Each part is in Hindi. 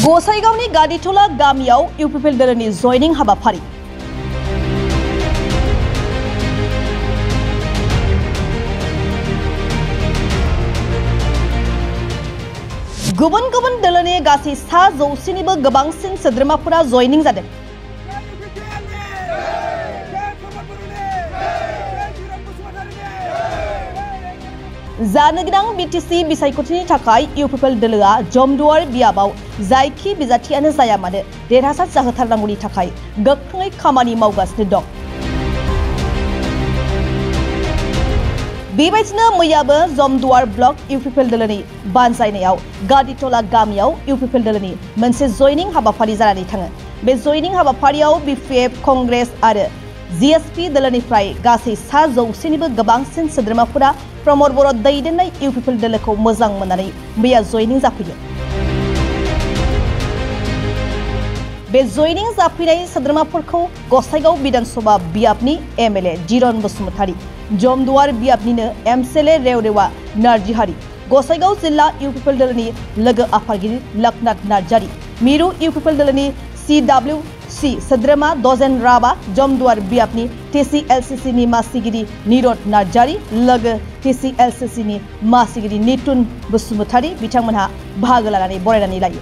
गसाइगावनि गादिटला गामियाव इउपिपिएल दोलोनि जयनिं हाबाफारि। गुबुन गुबुन दोलोनि गासै 100 निबो गोबांसिन सोद्रोमाफोरा जयनिं जादों। जानोगोनां बिटिसि बिसायख'थिनि थाखाय इउपिपिएल दोलोआ जमदुवार बियाबाव जायखि बिजाथियानो जाया मानो देरहासार जाहोथारनांगौनि थाखाय गोख्रोङै खामानि मावगासिनो दं। बेबायदिनो मैयाबो जमदुवार ब्लक इउपिपिएल दोलोनि बानजायनायाव गादिटला गामियाव इउपिपिएल दोलोनि मोनसे जयनिं हाबाफारि जानानै थाङो। बे जयनिं हाबाफारियाव बिपिएफ, कंग्रेस आरो जिएसपि दोलोनिफ्राय गासै 100 निबो गोबांसिन सोद्रोमाफोरा प्रमद बर' दैदेननाय इउपिपिएल दोलोखौ मोजां मोननानै मैया जयनिं जाफैयो। बे जयनिं जाफैनाय सोद्रोमाफोरखौ गसाइगाव विधानसभा बियाबनि एमएलए जिरन बसुमतारी, जमदुवार बियाबनिनो एमसिएलए रेवरेवा नार्जिहारि, गसाइगाव जिल्ला इउपिपिएल दोलोनि लोगो आफादगिरि लोकनाथ नार्जारि, मिरु इउपिपिएल दोलोनि CWC सोद्रोमा दजेन राबा, जमदुवार बियाबनि TCLCCनि मासिगिरि निरद नार्जारि, लोगो TCLCCनि मासिगिरि नितुन बसुमतारी बिथांमोनहा बाहागो लानानै बरायनानै लायो।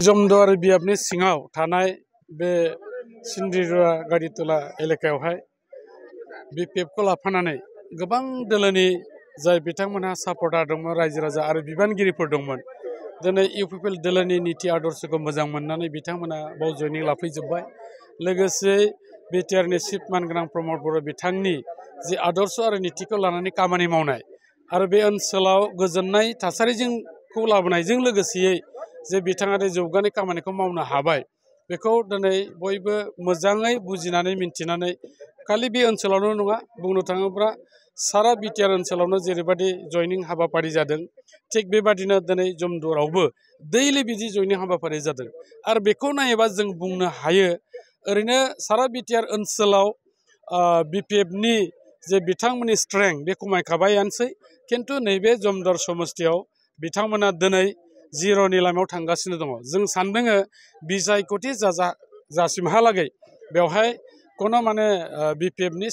जमदुवार बियाबनि सिङाव थानाय बे सिन्दिरुवा गादिटला एलेकायावहाय बिपिएफखौ लाफानानै गोबां दोलोनि जाय बिथांमोनहा सापर्टार दंमोन, रायजो राजा आरो बिबानगिरिफोर दंमोन, दिनै इउपिपिएल दोलोनि नीति आदर्शखौ मोजां मोननानै बिथांमोना बाव जयनिं लाफैजोब्बाय। लोगोसे बिटिआरनि चिफ मानगोनां प्रमद बर' बिथांनि जि आदर्श आरो नीतिखौ लानानै खामानि मावनाय आरो बे ओनसोलाव गोजोननाय थासारिजोंखौ लाबोनायजों लोगोसेयै जे बिथाङा जौगानाय खामानिखौ मावनो हाबाय, बेखौ दिनै बयबो मोजाङै बुजिनानै मिन्थिनानै खालि बे ओनसोलावल' नङा, बुंनो थाङोब्ला सारा बिटिआर ओनसोलावनो जेरैबायदि जयनिं हाबाफारि जादों, थिग बेबादिनो दिनै जमदुवारावबो दैलि बिदि जयनिं हाबाफारि जादों। आरो बेखौ नायोबा जों बुंनो हायो, ओरैनो सारा बिटिआर ओनसोलाव बिपिएफनि जे बिथांमोननि स्ट्रेंथ बे खमायखाबायानोसै, खिन्थु नैबे जमदुवार समस्तियाव बिथांमोना दिनै जिर'नि लामायाव थांगासिनो दङ। जों सानदोङो बिसायख'थि जासिमहालागै बेवहाय कोनो बिपिएफनि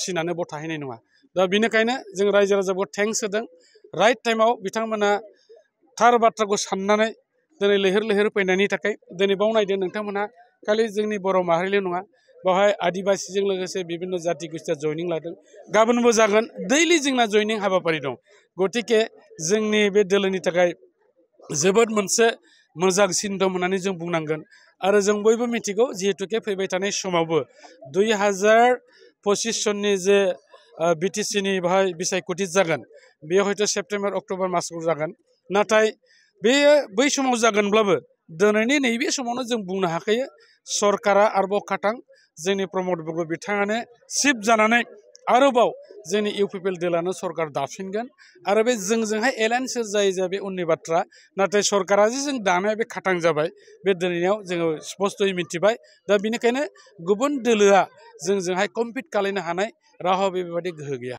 सिनानो भट थाहैनाय नङा। दा बेनिखायनो जों रायजो राजाखौ थेंक्स होदों। राइट टाइमाव बिथांमोना थार बाथ्राखौ साननानै दिनै लैहोर लैहोर फैनायनि थाखाय दिनै बाव नायदों नोंथांमोनहा खालि जोंनि बर' माहारिल' नङा, बेवहाय आदिबासिजों लोगोसे बिभिन्न जाति गोष्ठिया जयनिं लादों। गाबोनबो जागोन, दैलि जोंना जयनिं हाबाफारि दं। गतिके जोंनि बे दोलोनि थाखाय जोबोद मोनसे मोजां सिन दं होननानै जों बुंनांगोन। आरो जों बयबो मिथिगौ, जिहेतुके फैबाय थानाय समावबो 2025 सननि जे बिटिसिनि बेवहाय बिसायख'थि जागोन, बेयो हयथ' सेप्तेम्बर अक्ट'बर मासाव जागोन। नाथाय बेयो बै समाव जागोनब्लाबो दिनैनि नैबे समावनो जों बुंनो हाखायो, सरकारा आरोबाव खाथां, जोंनि प्रमद बर' बिथाङानो चिफ जानानै आरोबाव जोंनि इउपिपिएल दोलानो सरकार दाफिनगोन। आरो बे जोंजोंहाय एलायन्स जायो बे उननि बाथ्रा। नाथाय सरकारा जे जों दानाया बे खाथां जाबाय, बे दिनैनियाव जोङो स्पस्तयै मिथिबाय। दा बेनिखायनो गुबुन दोलोआ जोंजोंहाय कम्पिट खालामनो हानाय रावहा बेबायदि गोहो गैया।